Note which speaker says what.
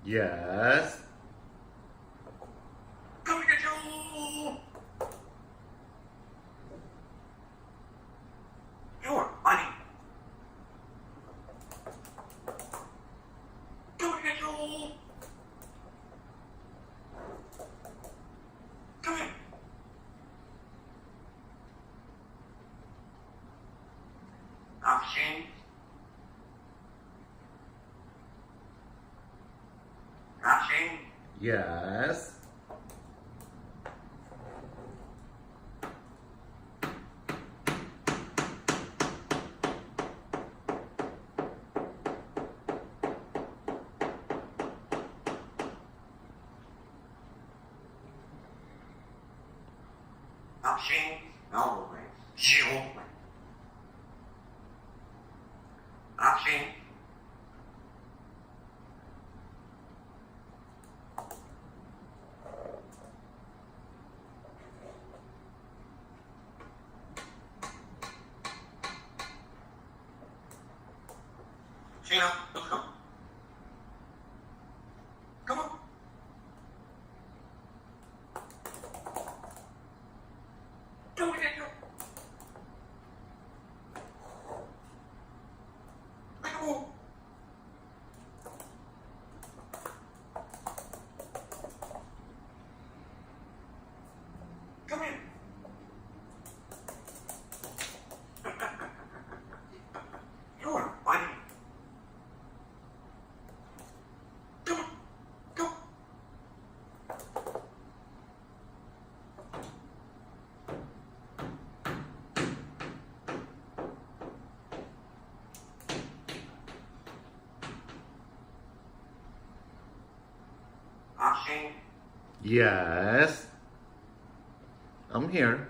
Speaker 1: Yes.
Speaker 2: Come get you! You're funny. Come get you! Come here. Action. Action.
Speaker 1: Yes.
Speaker 2: Action. No way. You. Action. Sheena, let's go. Come on. Don't get you. Let go. Come here. You're funny. Come on. Go. Action.
Speaker 1: Yes. I'm here.